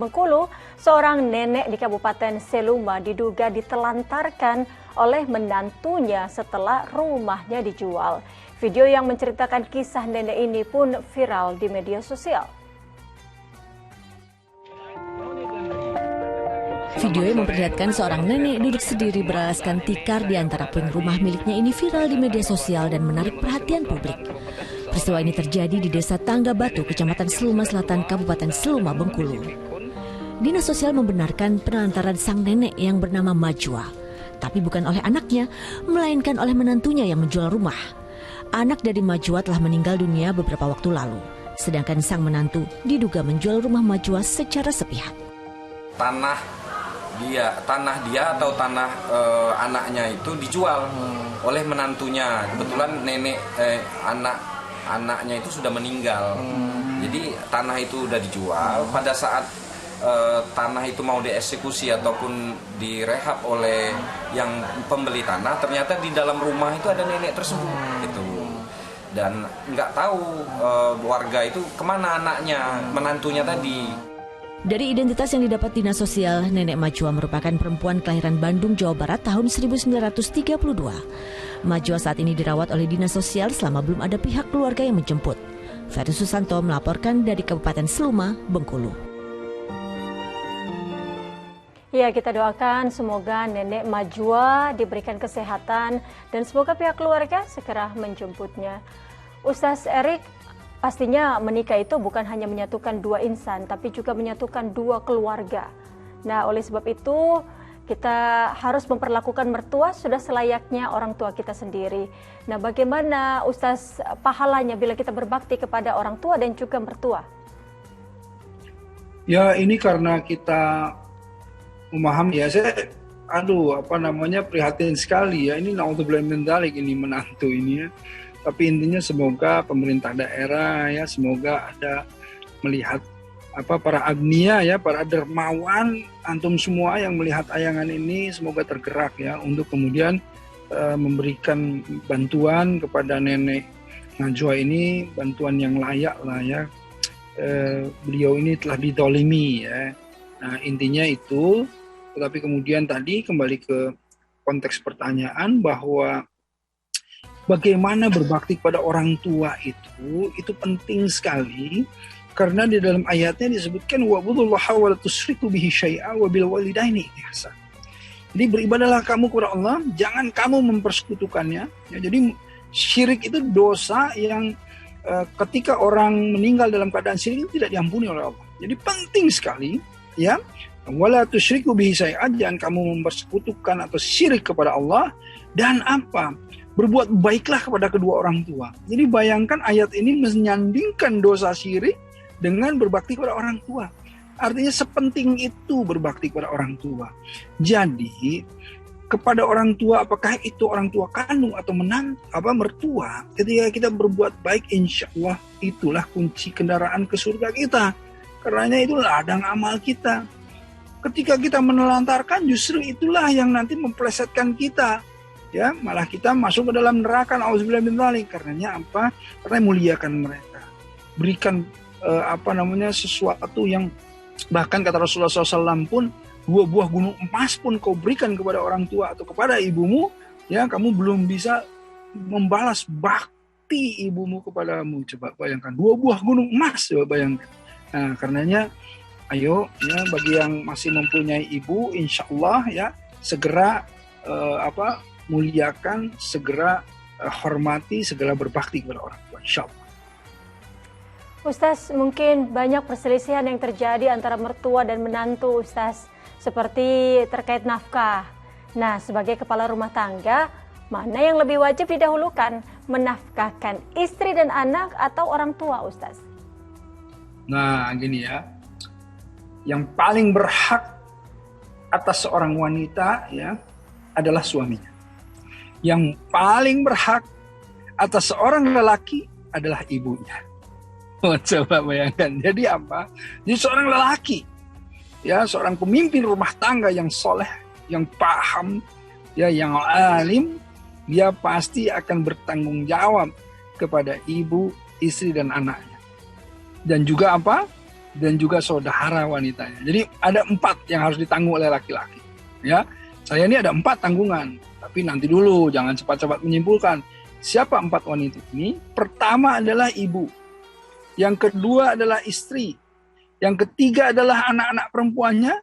Bengkulu, seorang nenek di Kabupaten Seluma diduga ditelantarkan oleh menantunya setelah rumahnya dijual. Video yang menceritakan kisah nenek ini pun viral di media sosial. Video yang memperlihatkan seorang nenek duduk sendiri beralaskan tikar di antara puing rumah miliknya ini viral di media sosial dan menarik perhatian publik. Peristiwa ini terjadi di Desa Tangga Batu, Kecamatan Seluma Selatan, Kabupaten Seluma, Bengkulu. Dinas Sosial membenarkan penelantaran sang nenek yang bernama Majwa, tapi bukan oleh anaknya, melainkan oleh menantunya yang menjual rumah. Anak dari Majwa telah meninggal dunia beberapa waktu lalu, sedangkan sang menantu diduga menjual rumah Majwa secara sepihak. Tanah dia atau tanah anaknya itu dijual oleh menantunya. Kebetulan anaknya itu sudah meninggal. Jadi tanah itu udah dijual. Pada saat tanah itu mau dieksekusi ataupun direhab oleh yang pembeli tanah, ternyata di dalam rumah itu ada nenek tersebut gitu. Dan nggak tahu warga itu kemana anaknya, menantunya tadi. Dari identitas yang didapat Dinas Sosial, Nenek Majwa merupakan perempuan kelahiran Bandung, Jawa Barat tahun 1932. Majwa saat ini dirawat oleh Dinas Sosial selama belum ada pihak keluarga yang menjemput. Ferry Susanto melaporkan dari Kabupaten Seluma, Bengkulu. Ya, kita doakan semoga Nenek Majwa diberikan kesehatan dan semoga pihak keluarga segera menjemputnya. Ustaz Erik, pastinya menikah itu bukan hanya menyatukan dua insan, tapi juga menyatukan dua keluarga. Nah, oleh sebab itu kita harus memperlakukan mertua sudah selayaknya orang tua kita sendiri. Nah, bagaimana Ustaz pahalanya bila kita berbakti kepada orang tua dan juga mertua? Ya, ini karena kita memahami ya, prihatin sekali ya. Ini naudzubillah min dzalik, ini menantu ini ya. Tapi intinya semoga pemerintah daerah ya, semoga ada melihat para agnia ya, para dermawan, antum semua yang melihat tayangan ini semoga tergerak ya untuk kemudian memberikan bantuan kepada nenek Najwa ini, bantuan yang layak lah ya. Beliau ini telah didolimi ya. Nah, intinya itu. Tetapi kemudian tadi kembali ke konteks pertanyaan bahwa bagaimana berbakti kepada orang tua itu penting sekali, karena di dalam ayatnya disebutkan wa'budullaha wa la tusyriku bihi syai'a wa bil walidaini ihsan. Jadi beribadahlah kamu kepada Allah, jangan kamu mempersekutukannya. Ya, jadi syirik itu dosa yang ketika orang meninggal dalam keadaan syirik itu tidak diampuni oleh Allah. Jadi penting sekali ya, wala tusyriku bihi syai'a, jangan kamu mempersekutukan atau syirik kepada Allah, dan berbuat baiklah kepada kedua orang tua. Jadi bayangkan ayat ini menyandingkan dosa syirik dengan berbakti kepada orang tua. Artinya sepenting itu berbakti kepada orang tua. Jadi kepada orang tua, apakah itu orang tua kandung atau mertua, ketika kita berbuat baik, insya Allah itulah kunci kendaraan ke surga kita. Karenanya itulah ladang amal kita. Ketika kita menelantarkan, justru itulah yang nanti memplesetkan kita. Ya, malah kita masuk ke dalam neraka. Auzubillahi min dzalik. Karenanya apa? Karena muliakan mereka. Berikan sesuatu yang bahkan kata Rasulullah SAW pun, 2 buah gunung emas pun kau berikan kepada orang tua atau kepada ibumu, ya kamu belum bisa membalas bakti ibumu kepadamu. Coba bayangkan 2 buah gunung emas, coba bayangkan. Nah, karenanya ayo ya, bagi yang masih mempunyai ibu, insya Allah ya segera muliakan, segera hormati, segera berbakti kepada orang tua, insya Allah. Ustaz, mungkin banyak perselisihan yang terjadi antara mertua dan menantu, Ustaz, seperti terkait nafkah. Nah, sebagai kepala rumah tangga, mana yang lebih wajib didahulukan, menafkahkan istri dan anak atau orang tua, Ustaz? Nah, gini ya, yang paling berhak atas seorang wanita ya adalah suaminya. Yang paling berhak atas seorang lelaki adalah ibunya. Coba bayangkan. Jadi apa? Jadi seorang lelaki, ya seorang pemimpin rumah tangga yang soleh, yang paham, ya yang alim, dia pasti akan bertanggung jawab kepada ibu, istri dan anaknya. Dan juga dan juga saudara wanitanya. Jadi ada 4 yang harus ditanggung oleh laki-laki. Ya, saya ini ada 4 tanggungan. Tapi nanti dulu, jangan cepat-cepat menyimpulkan. Siapa 4 wanita ini? Pertama adalah ibu. Yang kedua adalah istri. Yang ketiga adalah anak-anak perempuannya.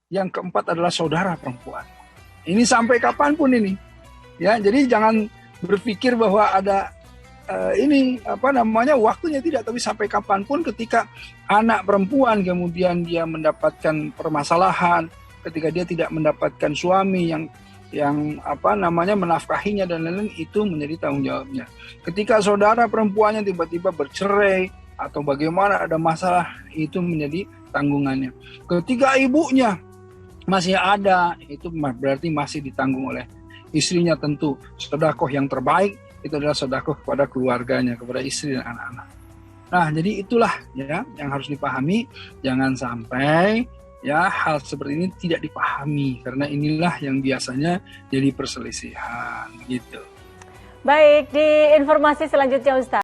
Yang keempat adalah saudara perempuan. Ini sampai kapanpun ini. Ya, jadi jangan berpikir bahwa ada waktunya, tidak, tapi sampai kapanpun ketika anak perempuan kemudian dia mendapatkan permasalahan, ketika dia tidak mendapatkan suami yang menafkahinya dan lain-lain, itu menjadi tanggung jawabnya. Ketika saudara perempuannya tiba-tiba bercerai atau bagaimana ada masalah, itu menjadi tanggungannya. Ketika ibunya masih ada, itu berarti masih ditanggung oleh istrinya. Tentu sedekah yang terbaik itu adalah sedekah kepada keluarganya, kepada istri dan anak-anak. Nah, jadi itulah ya yang harus dipahami. Jangan sampai ya hal seperti ini tidak dipahami, karena inilah yang biasanya jadi perselisihan gitu. Baik, di informasi selanjutnya Ustaz.